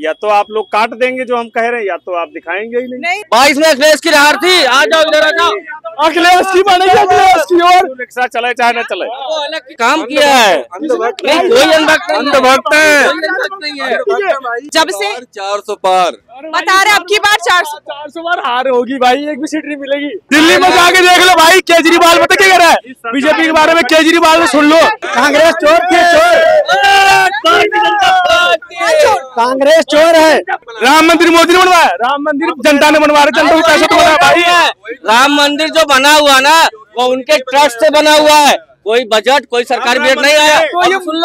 या तो आप लोग काट देंगे जो हम कह रहे हैं, या तो आप दिखाएंगे ही नहीं। 22 में अखिलेश की हार थी, आ जाओ इधर आ जाओ। अखिलेश की बनेगी, अखिलेश की और रिक्शा चले चाहे न चले, वो अलग काम किया है। नहीं कोई अंधभक्त नहीं है। जब से 400 पार बता रहे अब की बार 400 बार हार होगी भाई, एक भी सीट नहीं मिलेगी। दिल्ली में जाके देख लो भाई, केजरीवाल पता क्या कह रहा है बीजेपी के बारे में, केजरीवाल ने सुन लो, कांग्रेस चोर थी, कांग्रेस चोर है। राम मंदिर मोदी ने बनवाया, राम मंदिर जनता ने बनवा रहा, जनता के पैसे तो बना भाई। राम मंदिर जो बना हुआ ना वो उनके ट्रस्ट से बना हुआ है, कोई बजट कोई सरकारी बजट नहीं आया।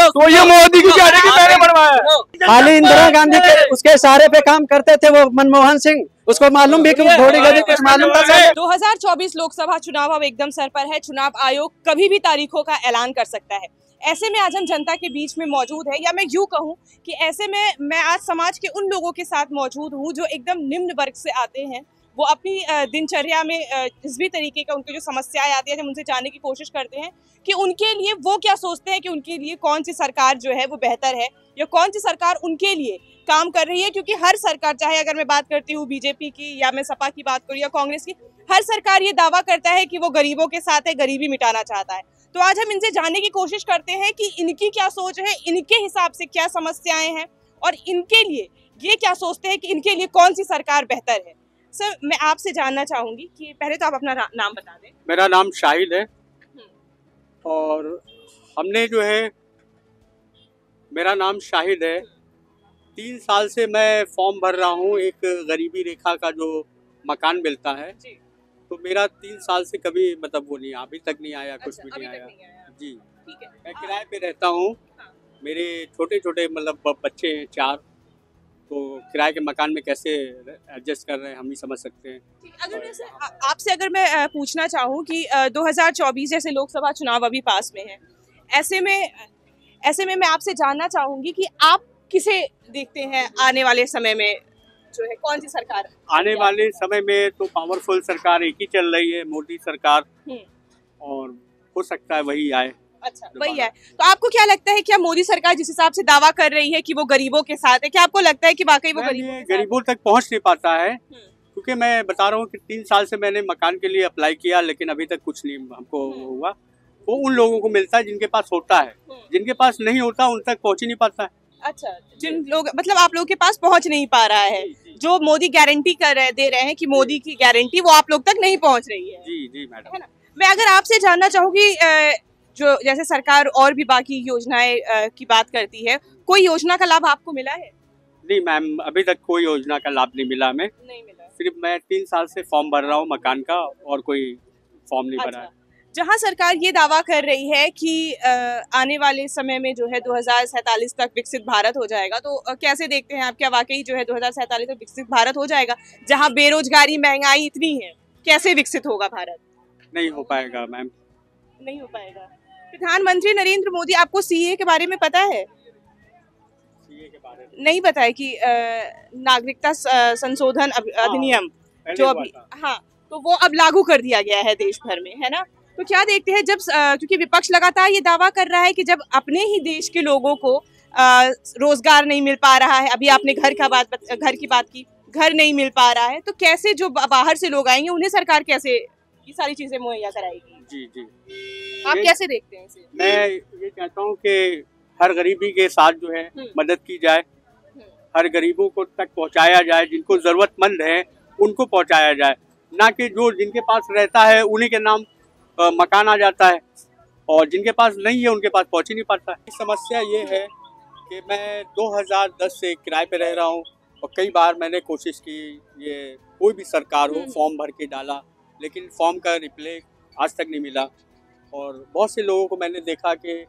तो ये मोदी की कह रहे कि मैंने बनवाया। खाली इंदिरा गांधी के उसके इशारे पे काम करते थे वो मनमोहन सिंह, उसको मालूम भी कि थोड़ी गली कुछ मालूम था। 2024 लोकसभा चुनाव अब एकदम सर पर है। चुनाव आयोग कभी भी तारीखों का ऐलान कर सकता है। ऐसे में आज हम जनता के बीच में मौजूद है, या मैं यूँ कहूँ कि ऐसे में मैं आज समाज के उन लोगों के साथ मौजूद हूँ जो एकदम निम्न वर्ग से आते हैं। वो अपनी दिनचर्या में किसी भी तरीके का उनकी जो समस्याएं आती है, हम उनसे जानने की कोशिश करते हैं कि उनके लिए वो क्या सोचते हैं कि उनके लिए कौन सी सरकार जो है वो बेहतर है, या कौन सी सरकार उनके लिए काम कर रही है। क्योंकि हर सरकार, चाहे अगर मैं बात करती हूँ बीजेपी की, या मैं सपा की बात करूँ, या कांग्रेस की, हर सरकार ये दावा करता है कि वो गरीबों के साथ है, गरीबी मिटाना चाहता है। तो आज हम इनसे जानने की कोशिश करते हैं कि इनकी क्या सोच है, इनके हिसाब से क्या समस्याएं हैं, और इनके लिए ये क्या सोचते हैं कि इनके लिए कौन सी सरकार बेहतर है। सर, मैं आपसे जानना चाहूंगी कि पहले तो आप अपना नाम बता दें। मेरा नाम शाहिद है, और हमने जो है, मेरा नाम शाहिद है, 3 साल से मैं फॉर्म भर रहा हूँ। एक गरीबी रेखा का जो मकान मिलता है, तो मेरा 3 साल से कभी मतलब वो नहीं, अभी तक नहीं आया, कुछ भी नहीं आया जी। ठीक है। मैं किराए पे रहता हूँ, मेरे छोटे छोटे मतलब बच्चे हैं 4, तो किराए के मकान में कैसे एडजस्ट कर रहे हैं हम ही समझ सकते हैं। अगर वैसे आपसे अगर मैं पूछना चाहूँ कि 2024 जैसे लोकसभा चुनाव अभी पास में है, ऐसे में मैं आपसे जानना चाहूँगी कि आप किसे देखते हैं आने वाले समय में, जो है कौन सी सरकार आने वाले समय में? तो पावरफुल सरकार एक ही चल रही है, मोदी सरकार, और हो सकता है वही आए। अच्छा, वही है। तो आपको क्या लगता है, क्या मोदी सरकार जिस हिसाब से दावा कर रही है कि वो गरीबों के साथ है, क्या आपको लगता है कि वाकई वो गरीबों तक पहुंच नहीं पाता है? क्योंकि मैं बता रहा हूँ कि 3 साल से मैंने मकान के लिए अप्लाई किया, लेकिन अभी तक कुछ नहीं हमको हुआ। वो उन लोगों को मिलता है जिनके पास होता है, जिनके पास नहीं होता उन तक पहुँच ही नहीं पाता है। अच्छा, जिन लोग मतलब आप लोग के पास पहुँच नहीं पा रहा है, जो मोदी गारंटी दे रहे हैं कि मोदी की गारंटी, वो आप लोग तक नहीं पहुँच रही है। जी जी मैडम, है ना। मैं अगर आपसे जानना चाहूँगी, जो जैसे सरकार और भी बाकी योजनाएं की बात करती है, कोई योजना का लाभ आपको मिला है? नहीं मैम, अभी तक कोई योजना का लाभ नहीं मिला हमें। नहीं मिला। सिर्फ मैं 3 साल से फॉर्म भर रहा हूँ मकान का, और कोई फॉर्म नहीं भरा है। जहाँ सरकार ये दावा कर रही है कि आने वाले समय में जो है 2047 तक विकसित भारत हो जाएगा, तो कैसे देखते हैं आप, क्या वाकई जो है 2047 तक विकसित भारत हो जाएगा? जहाँ बेरोजगारी महंगाई इतनी है, कैसे विकसित होगा भारत? नहीं हो पाएगा मैम, नहीं हो पाएगा। प्रधानमंत्री नरेंद्र मोदी, आपको सीए के बारे में पता है? सीए के बारे में नहीं पता है कि नागरिकता संशोधन अधिनियम जो अभी, हाँ, तो वो अब लागू कर दिया गया है देश भर में, है ना। तो क्या देखते हैं, जब क्योंकि विपक्ष लगातार ये दावा कर रहा है कि जब अपने ही देश के लोगों को रोजगार नहीं मिल पा रहा है, अभी आपने घर की बात की, घर नहीं मिल पा रहा है, तो कैसे जो बाहर से लोग आएंगे उन्हें सरकार कैसे ये सारी चीजें मुहैया कराएगी? जी जी, आप कैसे देखते हैं इसे? मैं ये कहता हूँ कि हर गरीबी के साथ जो है मदद की जाए, हर गरीबों को तक पहुँचाया जाए, जिनको जरूरतमंद है उनको पहुँचाया जाए, ना कि जो जिनके पास रहता है उन्हीं के नाम मकान आ जाता है, और जिनके पास नहीं है उनके पास पहुँच ही नहीं पाता है। समस्या ये है कि मैं 2010 से किराए पे रह रहा हूँ, और कई बार मैंने कोशिश की, ये कोई भी सरकार हो, फॉर्म भर के डाला, लेकिन फॉर्म का रिप्लाई आज तक नहीं मिला। और बहुत से लोगों को मैंने देखा कि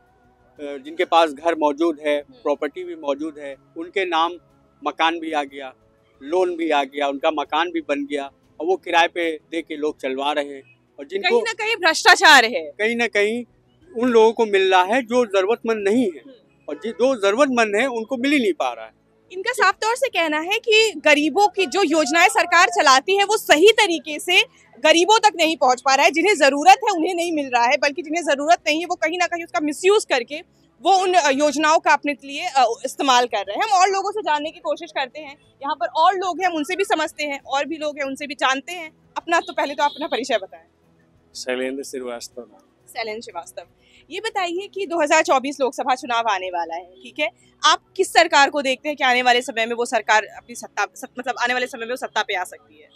जिनके पास घर मौजूद है, प्रॉपर्टी भी मौजूद है, उनके नाम मकान भी आ गया, लोन भी आ गया, उनका मकान भी बन गया, और वो किराए पे दे के लोग चलवा रहे हैं। और जिनको कहीं ना कहीं भ्रष्टाचार है, कहीं ना कहीं उन लोगों को मिल रहा है जो जरूरतमंद नहीं है, और जो जरूरतमंद है उनको मिल ही नहीं पा रहा है। इनका साफ तौर से कहना है कि गरीबों की जो योजनाएं सरकार चलाती है वो सही तरीके से गरीबों तक नहीं पहुंच पा रहा है। जिन्हें जरूरत है उन्हें नहीं मिल रहा है, बल्कि जिन्हें जरूरत नहीं है वो कहीं ना कहीं उसका मिसयूज करके वो उन योजनाओं का अपने लिए इस्तेमाल कर रहे हैं। हम और लोगों से जानने की कोशिश करते हैं, यहाँ पर और लोग हैं, हम उनसे भी समझते हैं, और भी लोग हैं उनसे भी जानते हैं। अपना तो पहले तो अपना परिचय बताएं। शैलेंद्र श्रीवास्तव। शैलेंद्र श्रीवास्तव, ये बताइए कि 2024 लोकसभा चुनाव आने वाला है, ठीक है, आप किस सरकार को देखते हैं कि आने वाले समय में वो सरकार अपनी मतलब आने वाले समय में वो सत्ता पे आ सकती है?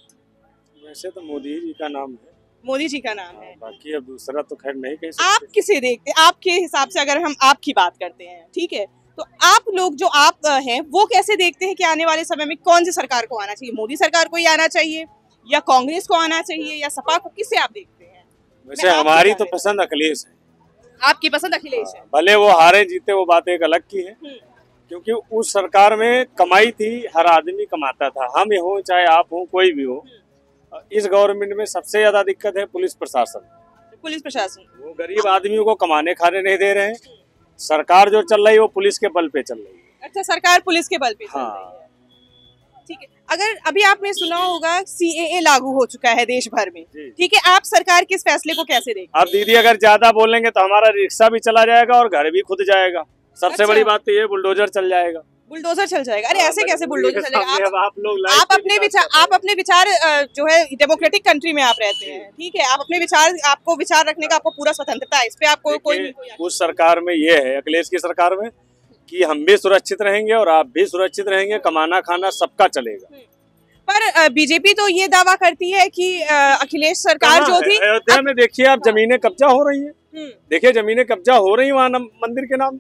वैसे तो मोदी जी का नाम है। मोदी जी का नाम है, बाकी अब दूसरा तो खैर नहीं कह सकते। आप किसे देखते हैं? आपके हिसाब से अगर हम आपकी बात करते हैं, ठीक है, तो आप लोग जो आप हैं वो कैसे देखते हैं कि आने वाले समय में कौन सी सरकार को आना चाहिए? मोदी सरकार को ही आना चाहिए या कांग्रेस को आना चाहिए या सपा को? किसे आप देखते हैं? वैसे हमारी तो पसंद अखिलेश है। आपकी पसंद अखिलेश है? भले वो हारे जीते वो बात एक अलग की है, क्योंकि उस सरकार में कमाई थी, हर आदमी कमाता था, हम हो चाहे आप हो कोई भी हो। इस गवर्नमेंट में सबसे ज्यादा दिक्कत है पुलिस प्रशासन। पुलिस प्रशासन वो गरीब आदमियों को कमाने खाने नहीं दे रहे हैं। सरकार जो चल रही है वो पुलिस के बल पे चल रही है। अच्छा, सरकार पुलिस के बल पे चल हाँ। रही है, ठीक है। अगर अभी आपने सुना होगा CAA लागू हो चुका है देश भर में, ठीक है, आप सरकार के इस फैसले को कैसे देखते हैं? अब दीदी अगर ज्यादा बोलेंगे तो हमारा रिक्शा भी चला जाएगा और घर भी खुद जाएगा। सबसे अच्छा। बड़ी बात तो ये बुलडोजर चल जाएगा। बुलडोजर चल जाएगा? अरे ऐसे कैसे बुलडोजर चलेगा? आप अपने विचार जो है डेमोक्रेटिक कंट्री में आप रहते हैं, ठीक है, आप अपने विचार, आपको विचार रखने का आपको पूरा स्वतंत्रता है, इस पे आपको कोई उस सरकार में ये है, अखिलेश की सरकार में, कि हम भी सुरक्षित रहेंगे और आप भी सुरक्षित रहेंगे, कमाना खाना सबका चलेगा। पर बीजेपी तो ये दावा करती है कि अखिलेश सरकार जो थी, अयोध्या में देखिए आप जमीनें कब्जा हो रही है, देखिए जमीनें कब्जा हो रही है वहाँ मंदिर के नाम।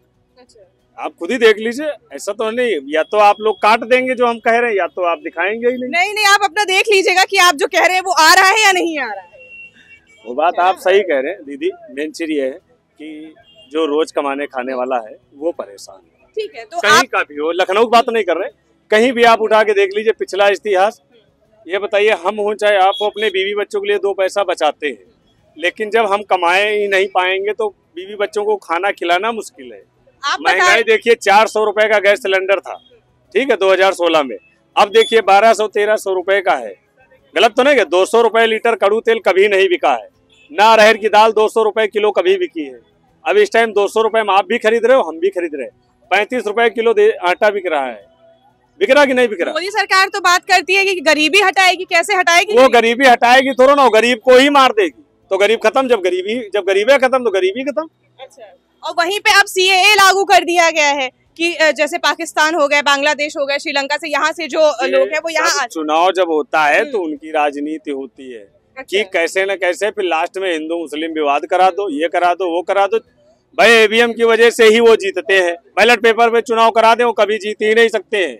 आप खुद ही देख लीजिए, ऐसा तो नहीं, या तो आप लोग काट देंगे जो हम कह रहे हैं, या तो आप दिखाएंगे ही नहीं। नहीं, आप अपना देख लीजिएगा कि आप जो कह रहे हैं वो आ रहा है या नहीं आ रहा है। वो बात आप सही कह रहे हैं दीदी। मेन चीज ये है कि जो रोज कमाने खाने वाला है वो परेशान है, ठीक है, तो कहीं का भी हो, लखनऊ की बात नहीं कर रहे, कहीं भी आप उठा के देख लीजिए पिछला इतिहास। ये बताइए, हम हो चाहे आप हो, अपने बीवी बच्चों के लिए 2 पैसा बचाते हैं, लेकिन जब हम कमाए ही नहीं पाएंगे तो बीवी बच्चों को खाना खिलाना मुश्किल है। महंगाई देखिए, 400 रुपए का गैस सिलेंडर था, ठीक है, 2016 में, अब देखिए 1200-1300 रुपए का है। गलत तो नहीं है? 200 रुपए लीटर कड़ू तेल कभी नहीं बिका है ना। अरहर की दाल 200 रुपए किलो कभी बिकी है। अब इस टाइम 200 रुपए में आप भी खरीद रहे हो, हम भी खरीद रहे हैं। 35 रुपए किलो आटा बिक रहा है। बिक रहा कि नहीं बिक रहा? मोदी सरकार तो बात करती है कि गरीबी हटाएगी, कैसे हटाएगी? वो गरीबी हटाएगी थोड़ा ना, वो गरीब को ही मार देगी तो गरीब खत्म। जब गरीबी खत्म तो गरीबी खत्म। अच्छा, और वहीं पे अब CAA लागू कर दिया गया है कि जैसे पाकिस्तान हो गए, बांग्लादेश हो गए, श्रीलंका से, यहाँ से जो लोग हैं वो यहाँ। चुनाव जब होता है तो उनकी राजनीति होती है कि कैसे न कैसे फिर लास्ट में हिंदू मुस्लिम विवाद करा दो, ये करा दो, वो करा दो। भाई EVM की वजह से ही वो जीतते हैं। बैलेट पेपर पे चुनाव करा दे, वो कभी जीत ही नहीं सकते हैं।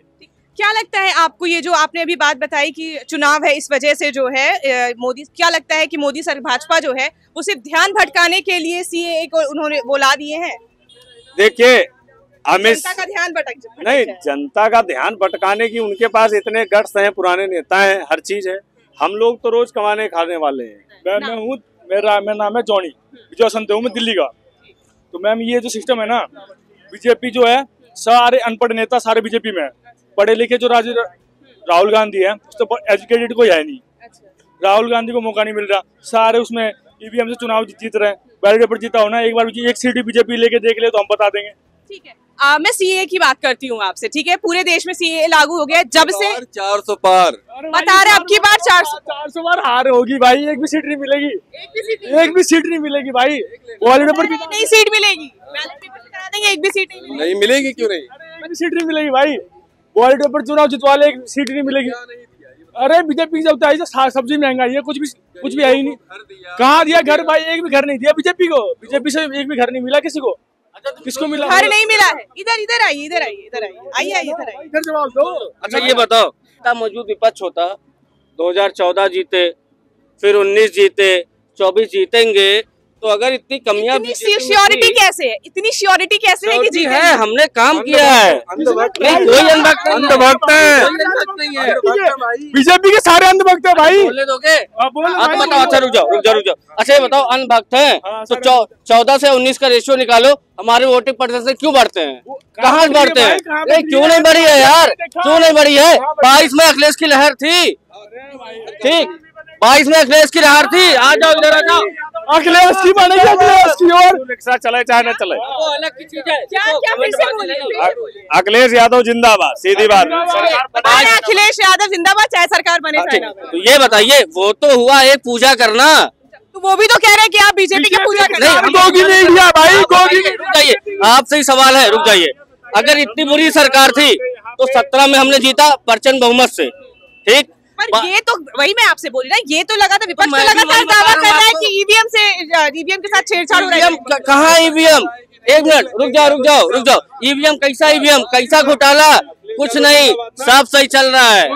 क्या लगता है आपको, ये जो आपने अभी बात बताई कि चुनाव है इस वजह से जो है मोदी, क्या लगता है कि मोदी भाजपा जो है वो सिर्फ ध्यान भटकाने के लिए CAA को उन्होंने बोला दिए हैं? देखिए, जनता का ध्यान भटक नहीं, जनता का ध्यान भटकाने की उनके पास इतने गट्स हैं, पुराने नेता हैं, हर चीज है। हम लोग तो रोज कमाने खाने वाले हैं। मैं हूँ, मेरा नाम है जॉनी विजय संत हूँ, मैं दिल्ली का। तो मैम ये जो सिस्टम है ना, बीजेपी जो है, सारे अनपढ़ नेता सारे बीजेपी में है। पढ़े लिखे जो राहुल गांधी है, उसको एजुकेटेड कोई है नहीं। राहुल गांधी को मौका नहीं मिल रहा, सारे उसमें EVM से चुनाव जीत रहे हैं। बैलेट पेपर जीता हो ना, एक बार एक सीट बीजेपी लेके देख ले तो हम बता देंगे। ठीक है, मैं CAA की बात करती हूँ आपसे, ठीक है, पूरे देश में CAA लागू हो गया जब से 400 पार बता रहे, अब की बार 400 बार हार होगी भाई, एक भी सीट नहीं मिलेगी, एक भी सीट नहीं मिलेगी भाई। बैलेट पेपर नहीं सीट मिलेगी, बैलेट पेपर से करा देंगे, एक भी सीट नहीं मिलेगी। क्यों नहीं? एक भी सीट नहीं मिलेगी भाई, बैलेट पेपर चुनाव जितवा ले, एक सीट नहीं मिलेगी। अरे बीजेपी जब आई सब्जी महंगाई है, कुछ भी है ही नहीं। कहाँ दिया घर भाई? एक भी घर नहीं दिया बीजेपी को, बीजेपी से एक भी घर नहीं मिला किसी को। किसको मिला? घर नहीं मिला है। इधर आइए, इधर जवाब दो। अच्छा ये बताओ, इतना मजबूत विपक्ष होता, 2014 जीते, फिर 19 जीते, 24 जीतेंगे, तो अगर इतनी कमियां, इतनी श्योरिटी कैसे है? इतनी श्योरिटी कैसे है कि जी है? हमने काम किया है। नहीं, कोई अंधभक्त है, बीजेपी के सारे अंधभक्त है भाई। बोलने दोगे? बताओ। अच्छा रुक जाओ। अच्छा ये बताओ, अंधभक्त है तो 14 से 19 का रेशियो निकालो, हमारे वोटिंग प्रतिशत क्यों बढ़ते हैं? कहाँ बढ़ते हैं? क्यों नहीं बढ़ी है यार? क्यों नहीं बढ़ी है? 22 में अखिलेश की लहर थी, ठीक, 22 में अखिलेश की लहर थी। आ जाओ, इधर आ जाओ, अखिलेश की बनेगी, अखिलेश की। और रिक्शा चले चाहे न चले, वो अलग की चीज है। क्या फिर से बोलिए? अखिलेश यादव जिंदाबाद, सीधी बात। अखिलेश यादव जिंदाबाद, चाहे सरकार बने चाहे ना बने। तो ये बताइए, वो तो हुआ एक पूजा करना, तो वो भी तो कह रहे हैं कि आप बीजेपी की पूजा कर रहे हैं। गोगी ने इंडिया भाई, गोगी। रुक जाइए, आपसे ही सवाल है, रुक जाइए। अगर इतनी बुरी सरकार थी तो 17 में हमने जीता प्रचंड बहुमत से, ठीक। पर ये तो वही मैं आपसे बोल रही ना, ये तो लगा था विपक्ष तो लगातार दावा कर रहा है कि ईवीएम के साथ छेड़छाड़ हो रहा है। कहाँ ईवीएम? एक मिनट रुक जाओ। ईवीएम कैसा घोटाला? कुछ नहीं, सब सही चल रहा है।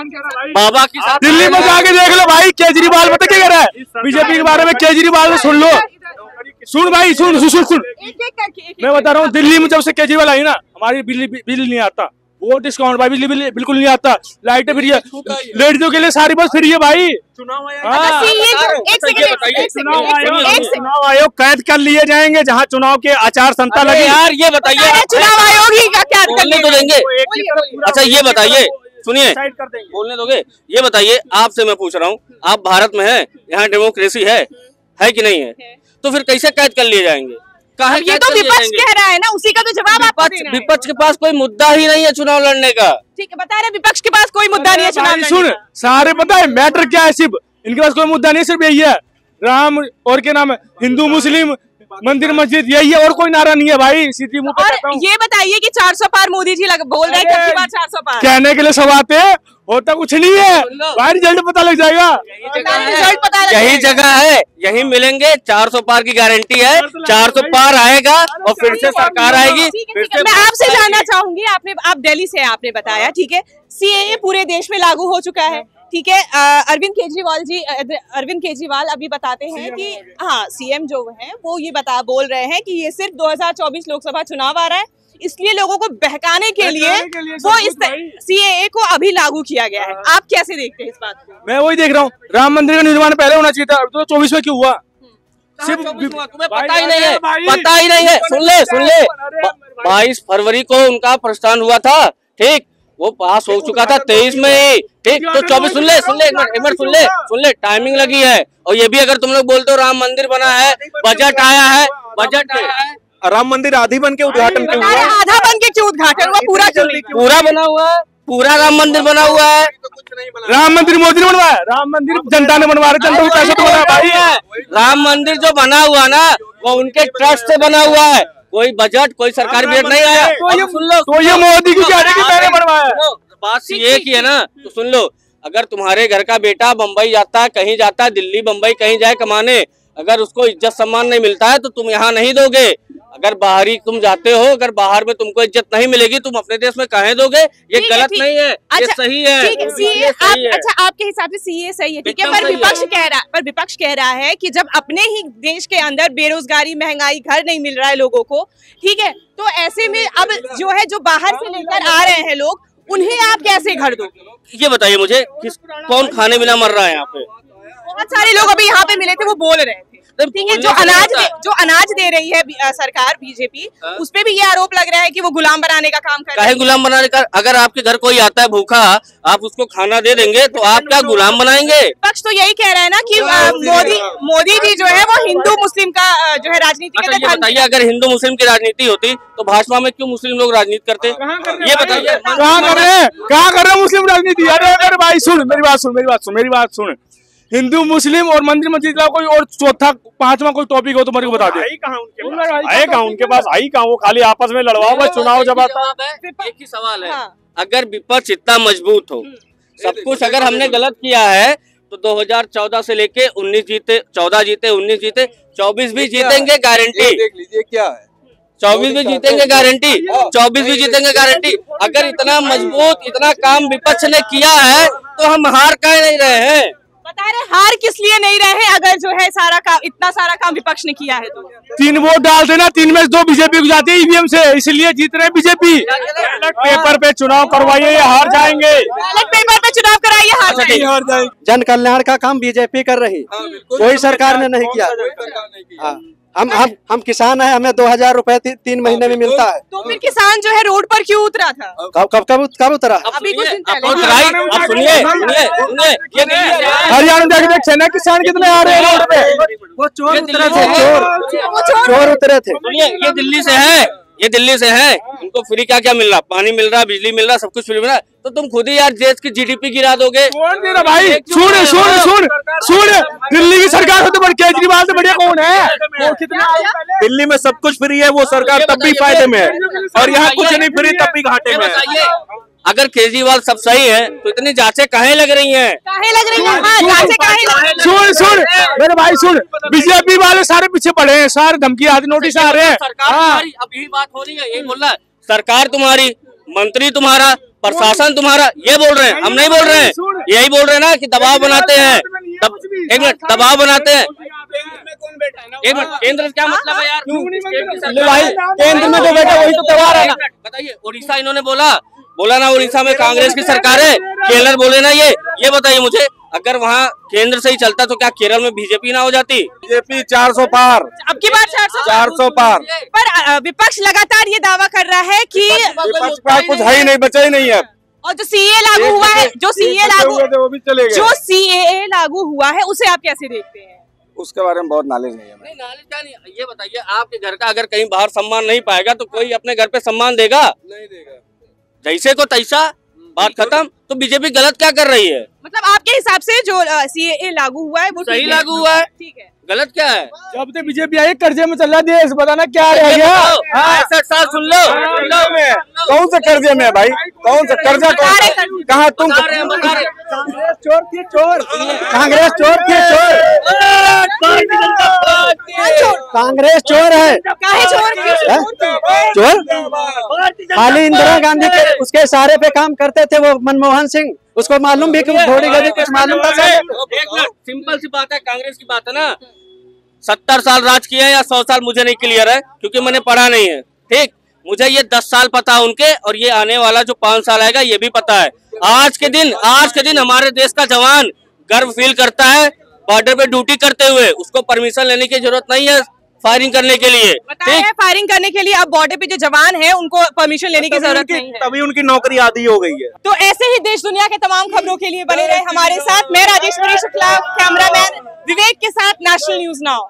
बाबा की दिल्ली में जाके देख लो भाई, केजरीवाल पता क्या कह रहा है बीजेपी के बारे में। केजरीवाल सुन लो, सुन भाई, सुन। मैं बता रहा हूँ, दिल्ली में जब से केजरीवाल आई ना, हमारी बिजली नहीं आता, वो डिस्काउंट भाई, बिजली बिल्कुल नहीं आता, लाइटें फ्री है, लड़कियों के लिए सारी बस फ्री है भाई। चुनाव आयोग कैद कर लिए जाएंगे जहाँ चुनाव के आचार संहिता लगे। यार ये बताइए, चुनाव आयोग ही क्या बोलने तो देंगे? अच्छा ये बताइए, सुनिए, बोलने दोगे? ये बताइए, आपसे मैं पूछ रहा हूँ, आप भारत में हैं, यहाँ डेमोक्रेसी है कि नहीं है? तो फिर कैसे कैद कर लिए जाएंगे? ये तो विपक्ष कह रहा है ना, उसी का तो जवाब आपको देना है। विपक्ष के पास कोई मुद्दा ही नहीं है चुनाव लड़ने का। ठीक है, बता रहे विपक्ष के पास कोई मुद्दा नहीं है चुनाव लड़ने सुन, सारे पता है मैटर क्या है, सिर्फ इनके पास कोई मुद्दा नहीं, सिर्फ यही है राम और क्या नाम है, हिंदू मुस्लिम मंदिर मस्जिद, यही है, और कोई नारा नहीं है भाई, सीधी मुंह पे कहता हूं। ये बताइए कि 400 पार मोदी जी बोल रहे हैं, कितनी बार 400 पार? कहने के लिए सब आते हैं, होता कुछ नहीं है भाई, रिजल्ट पता लग जाएगा। यही जगह है, यही मिलेंगे, 400 पार की गारंटी है, 400 पार आएगा और फिर से सरकार आएगी। मैं आपसे जानना चाहूंगी, आप दिल्ली से, आपने बताया, ठीक है, सीएए पूरे देश में लागू हो चुका है, ठीक है। अरविंद केजरीवाल अभी बताते हैं कि हाँ, सीएम जो है वो ये बोल रहे हैं कि ये सिर्फ 2024 लोकसभा चुनाव आ रहा है, इसलिए लोगों को बहकाने के लिए वो इस सीएए को अभी लागू किया गया है। आप कैसे देखते हैं इस बात को? मैं वही देख रहा हूँ, राम मंदिर का निर्माण पहले होना चाहिए था, तो 24 में क्यों हुआ? सिर्फ तुम्हें पता ही नहीं है, पता ही नहीं है। सुन ले 22 फरवरी को उनका प्रस्थान हुआ था, ठीक, वो पास हो चुका था 23 में ही, ठीक। तो 24 सुन ले एक मिनट सुन ले, टाइमिंग लगी है। और ये भी अगर तुम लोग बोलते हो राम मंदिर बना है, बजट आया है, राम मंदिर आधी बन के उद्घाटन क्यों हुआ? आधा बन के क्यों उद्घाटन हुआ? पूरा बना हुआ है, पूरा राम मंदिर बना हुआ है। राम मंदिर मोदी ने बनवाया, राम मंदिर जनता ने बनवा रहे, जनता को पैसा तो बना भाई। राम मंदिर जो बना हुआ ना, वो उनके ट्रस्ट से बना हुआ है, कोई बजट, कोई सरकारी बजट नहीं आया। तो ये मोदी की क्या है कि मैंने बनवाया? बात ये की है ना, तो सुन लो, अगर तुम्हारे घर का बेटा बम्बई जाता है, कहीं जाता है, दिल्ली बम्बई कहीं जाए कमाने, अगर उसको इज्जत सम्मान नहीं मिलता है तो तुम यहाँ नहीं दोगे। अगर बाहरी तुम जाते हो, अगर बाहर में तुमको इज्जत नहीं मिलेगी, तुम अपने देश में काहे दोगे? ये गलत नहीं है, ये सही है। अच्छा, आपके हिसाब से सीए सही है, ठीक है, पर विपक्ष कह रहा है कि जब अपने ही देश के अंदर बेरोजगारी, महंगाई, घर नहीं मिल रहा है लोगों को, ठीक है, तो ऐसे में अब जो है, जो बाहर से लेकर आ रहे हैं लोग, उन्हें आप कैसे घर दोगे? ये बताइए मुझे, कौन खाने बिना मर रहा है यहाँ पे? बहुत सारे लोग अभी यहाँ पे मिले थे, वो बोल रहे थे, ठीक है, जो अनाज दे रही है सरकार बीजेपी, उस पे भी ये आरोप लग रहा है कि वो गुलाम बनाने का काम कर रहे हैं। गुलाम बनाने का? अगर आपके घर कोई आता है भूखा, आप उसको खाना दे देंगे तो आप क्या गुलाम बनाएंगे? पक्ष तो यही कह रहा है ना कि मोदी जी जो है वो हिंदू मुस्लिम का जो है राजनीति करते हैं। बताइए, अगर हिंदू मुस्लिम की राजनीति होती तो भाजपा में क्यों मुस्लिम लोग राजनीति करते? ये बताइए, कहाँ कर रहे हैं मुस्लिम राजनीति? अरे भाई सुन, मेरी बात सुन, हिंदू मुस्लिम और मंदिर मस्जिद का कोई और चौथा पांचवा कोई टॉपिक हो तो मेरे को बता दे। उनके पास आई कहाँ, वो खाली आपस में लड़वाओ चुनाव जब आता है। एक ही सवाल है, अगर विपक्ष इतना मजबूत हो, सब कुछ अगर हमने गलत किया है तो 2014 से लेके 19 जीते, 14 जीते, 19 जीते, 24 भी जीतेंगे गारंटी। देख लीजिए क्या है, 24 भी जीतेंगे गारंटी, 24 भी जीतेंगे गारंटी। अगर इतना मजबूत, इतना काम विपक्ष ने किया है तो हम हार कह नहीं रहे हैं। बता रहे हार किस लिए नहीं रहे हैं, अगर जो है सारा काम, इतना सारा काम विपक्ष ने किया है तो 3 वोट डाल देना, 3 में 2 बीजेपी को जाते हैं ईवीएम से, इसलिए जीत रहे बीजेपी। बैलेट पेपर पे चुनाव करवाइए या हार जाएंगे। बैलेट पेपर पे चुनाव कराइए, हार अच्छा ठीक। जन कल्याण का काम बीजेपी कर रही, कोई सरकार ने नहीं किया। हम किसान हैं, हमें 2000 रुपए 3 महीने में मिलता है। तो फिर किसान जो है रोड पर क्यों उतरा था? कब उतरा? अभी कुछ दिन पहले। आप सुनिए, हरियाणा जाके देखे ना किसान कितने आ रहे हैं रोड पे। वो चोर उतरे थे, चोर उतरे थे। सुनिए, ये दिल्ली से है, ये दिल्ली से है। इनको फ्री क्या क्या मिल रहा? पानी मिल रहा, बिजली मिल रहा, सब कुछ फ्री मिल रहा। तो तुम खुद ही यार देश की जीडीपी गिरा दोगे। भाई सुन दिल्ली की सरकार हो तो केजरीवाल से बढ़िया कौन है? वो कितना दिल्ली में सब कुछ फ्री है, वो सरकार तब भी फायदे में है, और यहाँ कुछ नहीं फ्री तब भी घाटे में है। अगर केजरीवाल सब सही है तो इतनी जांचें काहे लग रही हैं? काहे लग रही है? हाँ, जांचें काहे लग रही हैं? सुन मेरे भाई सुन, बीजेपी वाले सारे पीछे पड़े हैं, सारे धमकी आदि नोटिस आ रहे हैं। सरकार तुम्हारी, अब यही बात हो रही है, यही बोल रहा है, सरकार तुम्हारी, मंत्री तुम्हारा, प्रशासन तुम्हारा, ये बोल रहे हैं, हम नहीं बोल रहे हैं। यही बोल रहे हैं ना कि दबाव बनाते हैं। एक मिनट, दबाव बनाते हैं। एक मिनट, केंद्र क्या मतलब है यार? भाई केंद्र में जो बैठा वही तो त्योहार है ना। बताइए, उड़ीसा इन्होंने बोला ना, उड़ीसा में कांग्रेस की सरकार है, केरल बोले ना। ये बताइए मुझे, अगर वहाँ केंद्र से ही चलता तो क्या केरल में बीजेपी ना हो जाती? बीजेपी 400 पार, अब की बार 400 पार। पर विपक्ष लगातार ये दावा कर रहा है कि विपक्ष का कुछ है ही नहीं, बचा ही नहीं है। और जो सीए लागू हुआ है, जो सीए लागू हुआ है, उसे आप कैसे देखते हैं? उसके बारे में बहुत नॉलेज नहीं है। नहीं, नॉलेज क्या नहीं। ये बताइए, आपके घर का अगर कहीं बाहर सम्मान नहीं पाएगा तो कोई अपने घर पे सम्मान देगा? नहीं देगा। जैसे को तैसा, बात खत्म। तो बीजेपी गलत क्या कर रही है? मतलब आपके हिसाब से जो सीए लागू हुआ है वो सही लागू हुआ है, ठीक है, गलत क्या है? जब से बीजेपी आई कर्जे में चल रहा देश, बताना क्या रह गया? 65 साल सुन लो। कौन से कर्जे में है भाई? कौन सा कर्जा? कहाँ तुम? कांग्रेस चोर थी, चोर। कांग्रेस चोर थी, चोर। कांग्रेस चोर है। चोर खाली इंदिरा गांधी के उसके इशारे पे काम करते थे वो मनमोहन सिंह, उसको मालूम भी थोड़ी गली कुछ मालूम था। सिंपल सी बात है, कांग्रेस की बात है ना। 70 साल राज किया या 100 साल मुझे नहीं क्लियर है, क्योंकि मैंने पढ़ा नहीं है। ठीक, मुझे ये 10 साल पता है उनके, और ये आने वाला जो 5 साल आएगा ये भी पता है। आज के दिन हमारे देश का जवान गर्व फील करता है बॉर्डर पे ड्यूटी करते हुए। उसको परमिशन लेने की जरूरत नहीं है फायरिंग करने के लिए। ठीक, फायरिंग करने के लिए अब बॉर्डर पे जो जवान है उनको परमिशन लेने की जरूरत नहीं है। तभी उनकी नौकरी आधी हो गई है। तो ऐसे ही देश दुनिया के तमाम खबरों के लिए बने रहे हमारे साथ। मैं राजेश्वरी शुक्ला, कैमरामैन विवेक के साथ, नेशनल न्यूज नाउ।